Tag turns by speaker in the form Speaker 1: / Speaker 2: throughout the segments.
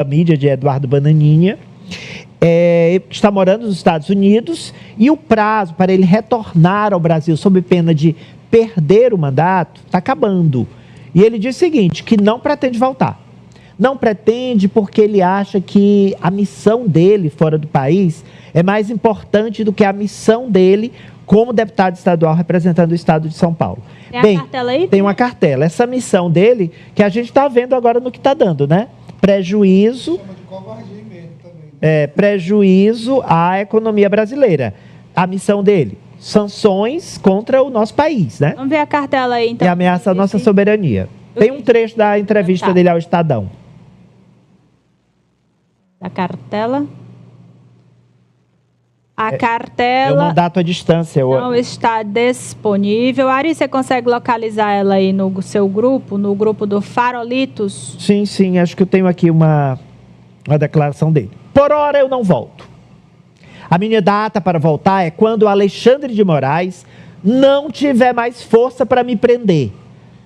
Speaker 1: família de Eduardo Bananinha, está morando nos Estados Unidos e o prazo para ele retornar ao Brasil sob pena de perder o mandato está acabando. E ele diz o seguinte, que não pretende voltar. Não pretende porque ele acha que a missão dele fora do país é mais importante do que a missão dele como deputado estadual representando o estado de São Paulo.
Speaker 2: Tem a cartela aí?
Speaker 1: Tem uma cartela. Essa missão dele, que a gente está vendo agora no que está dando, né? Prejuízo... Chama de covardia mesmo também. Prejuízo à economia brasileira. A missão dele, sanções contra o nosso país, né?
Speaker 2: Vamos ver a cartela aí, então.
Speaker 1: E ameaça a nossa soberania. Tem um trecho da entrevista dele ao Estadão.
Speaker 2: Da cartela. A cartela...
Speaker 1: É o mandato à distância.
Speaker 2: Não está disponível. Ari, você consegue localizar ela aí no seu grupo, no grupo do Farolitos?
Speaker 1: Sim. Acho que eu tenho aqui uma declaração dele. Por hora eu não volto. A minha data para voltar é quando o Alexandre de Moraes não tiver mais força para me prender.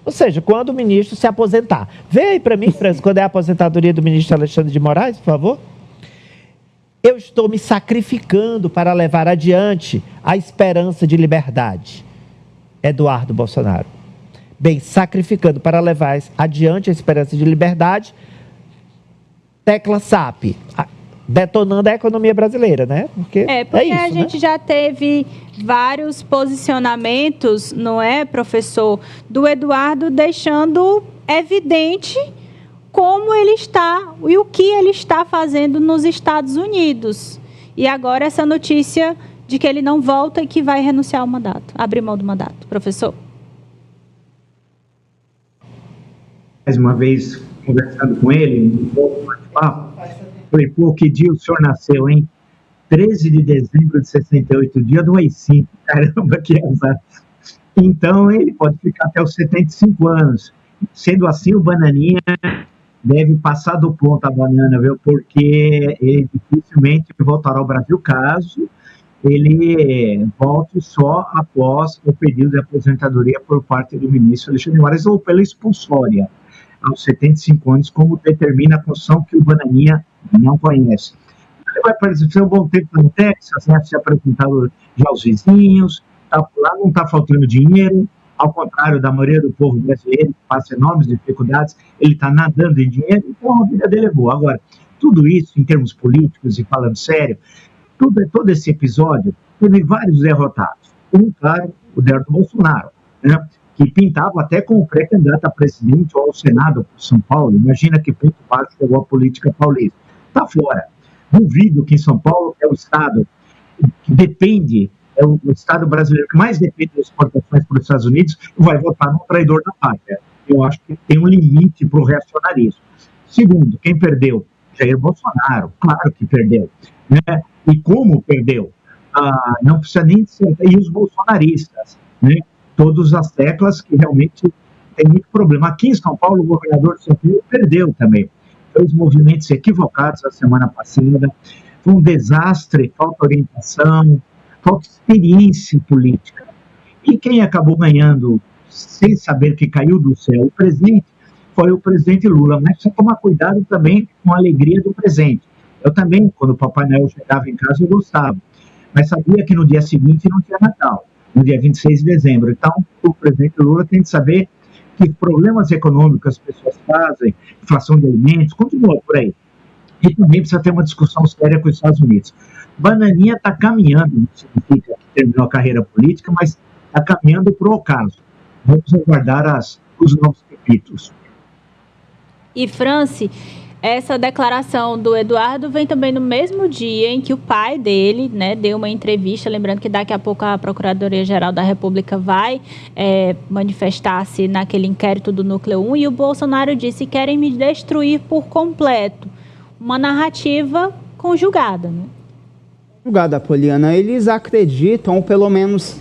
Speaker 1: Ou seja, quando o ministro se aposentar. Vê aí para mim, França, quando é a aposentadoria do ministro Alexandre de Moraes, por favor. Eu estou me sacrificando para levar adiante a esperança de liberdade. Eduardo Bolsonaro. Bem, sacrificando para levar adiante a esperança de liberdade, tecla SAP, detonando a economia brasileira, né? Porque
Speaker 2: isso, a gente já teve vários posicionamentos, não é, professor, do Eduardo deixando evidente como ele está e o que ele está fazendo nos Estados Unidos. E agora essa notícia de que ele não volta e que vai renunciar ao mandato, abrir mão do mandato. Professor?
Speaker 3: Mais uma vez, conversando com ele, um pouco mais papo, falei, pô, que dia o senhor nasceu, hein? 13 de dezembro de 68, dia do AI-5. Caramba, que azar. Então, ele pode ficar até os 75 anos. Sendo assim, o Bananinha deve passar do ponto a banana, viu? Porque ele dificilmente voltará ao Brasil caso ele volte só após o pedido de aposentadoria por parte do ministro Alexandre de Moraes ou pela expulsória aos 75 anos, como determina a Constituição que o Bananinha não conhece. Ele vai aparecer um bom tempo no Texas, né, se apresentado já aos vizinhos, lá não está faltando dinheiro, ao contrário da maioria do povo brasileiro, que passa enormes dificuldades, ele está nadando em dinheiro, então a vida dele é boa. Agora, tudo isso, em termos políticos e falando sério, todo esse episódio teve vários derrotados. Claro, o derrotado Bolsonaro, né, que pintava até como pré-candidato a presidente ou ao Senado por São Paulo. Imagina que ponto baixo chegou a política paulista. Está fora. Duvido que em São Paulo, que é o estado que depende, é o estado brasileiro que mais depende das exportações para os Estados Unidos, vai votar no traidor da pátria. Eu acho que tem um limite para o reacionarismo. Segundo, quem perdeu? Jair Bolsonaro, claro que perdeu. Né? E como perdeu? Não precisa nem ser. E os bolsonaristas, né? Todas as teclas que realmente tem muito problema. Aqui em São Paulo, o governador de São Paulo perdeu também. Os movimentos equivocados a semana passada. Foi um desastre, falta orientação, falta experiência política. E quem acabou ganhando, sem saber que caiu do céu o presente, foi o presidente Lula. Mas precisa tomar cuidado também com a alegria do presente. Eu também, quando o Papai Noel chegava em casa, eu gostava. Mas sabia que no dia seguinte não tinha Natal, no dia 26 de dezembro. Então, o presidente Lula tem que saber que problemas econômicos que as pessoas fazem, inflação de alimentos, continua por aí. E também precisa ter uma discussão séria com os Estados Unidos. Bananinha está caminhando, não significa que terminou a carreira política, mas está caminhando para o ocaso. Vamos aguardar os novos capítulos.
Speaker 2: E, Franci, essa declaração do Eduardo vem também no mesmo dia em que o pai dele, né, deu uma entrevista, lembrando que daqui a pouco a Procuradoria-Geral da República vai manifestar-se naquele inquérito do Núcleo 1, e o Bolsonaro disse que querem me destruir por completo. Uma narrativa conjugada, né?
Speaker 4: Conjugada, Poliana. Eles acreditam, ou pelo menos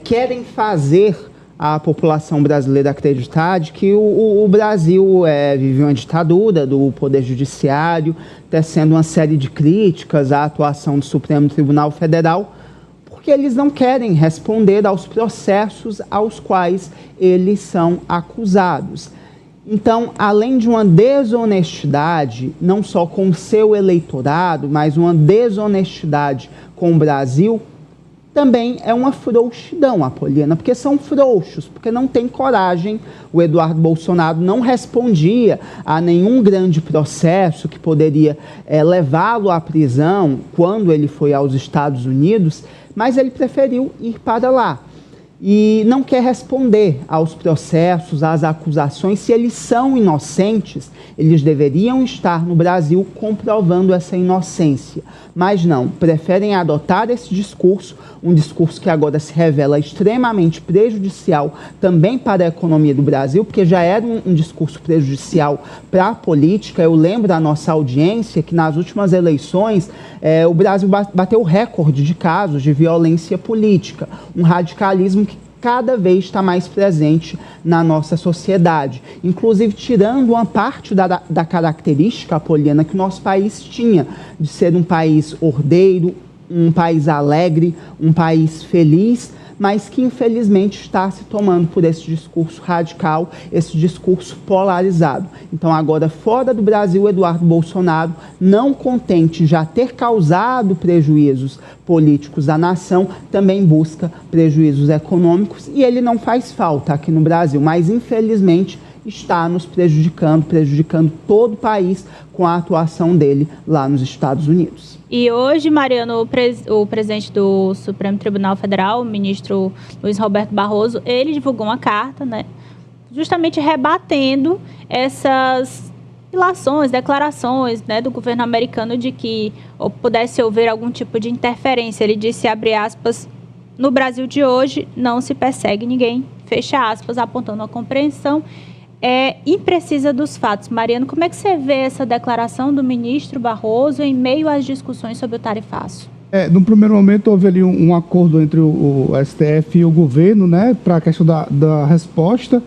Speaker 4: querem fazer a população brasileira acreditar de que o Brasil vive uma ditadura do Poder Judiciário, tecendo uma série de críticas à atuação do Supremo Tribunal Federal, porque eles não querem responder aos processos aos quais eles são acusados. Então, além de uma desonestidade, não só com o seu eleitorado, mas uma desonestidade com o Brasil, também é uma frouxidão, Apoliana, porque são frouxos, porque não tem coragem. O Eduardo Bolsonaro não respondia a nenhum grande processo que poderia levá-lo à prisão quando ele foi aos Estados Unidos, mas ele preferiu ir para lá. E não quer responder aos processos, às acusações. Se eles são inocentes, eles deveriam estar no Brasil comprovando essa inocência. Mas não, preferem adotar esse discurso, um discurso que agora se revela extremamente prejudicial também para a economia do Brasil, porque já era um discurso prejudicial para a política. Eu lembro à nossa audiência que nas últimas eleições o Brasil bateu o recorde de casos de violência política, um radicalismo que cada vez está mais presente na nossa sociedade, inclusive tirando uma parte da característica, Apoliana, que o nosso país tinha, de ser um país ordeiro, um país alegre, um país feliz, mas que infelizmente está se tomando por esse discurso radical, esse discurso polarizado. Então agora, fora do Brasil, Eduardo Bolsonaro, não contente em já ter causado prejuízos políticos à nação, também busca prejuízos econômicos, e ele não faz falta aqui no Brasil, mas infelizmente está nos prejudicando todo o país com a atuação dele lá nos Estados Unidos.
Speaker 2: E hoje, Mariano, o presidente do Supremo Tribunal Federal, o ministro Luiz Roberto Barroso, ele divulgou uma carta, né, justamente rebatendo essas ilações, declarações, né, do governo americano de que pudesse haver algum tipo de interferência. Ele disse, abre aspas, no Brasil de hoje não se persegue ninguém, fecha aspas, apontando a compreensão imprecisa dos fatos. Mariano, como é que você vê essa declaração do ministro Barroso em meio às discussões sobre o tarifaço?
Speaker 5: No primeiro momento houve ali um acordo entre o STF e o governo, né, para a questão da resposta.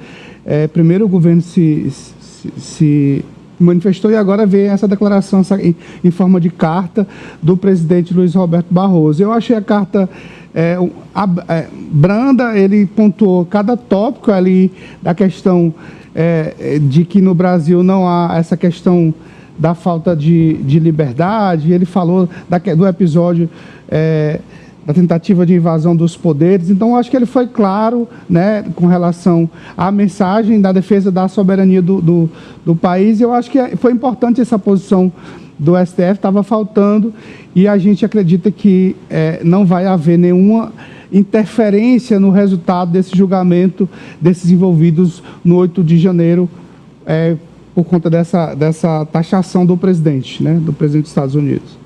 Speaker 5: Primeiro o governo se manifestou e agora vem essa declaração em forma de carta do presidente Luiz Roberto Barroso. Eu achei a carta branda, ele pontuou cada tópico ali da questão de que no Brasil não há essa questão da falta de liberdade. Ele falou do episódio da tentativa de invasão dos poderes. Então, acho que ele foi claro, né, com relação à mensagem da defesa da soberania do país. Eu acho que foi importante essa posição do STF, estava faltando, e a gente acredita que não vai haver nenhuma interferência no resultado desse julgamento desses envolvidos no 8 de janeiro, por conta dessa taxação do presidente, né, do presidente dos Estados Unidos.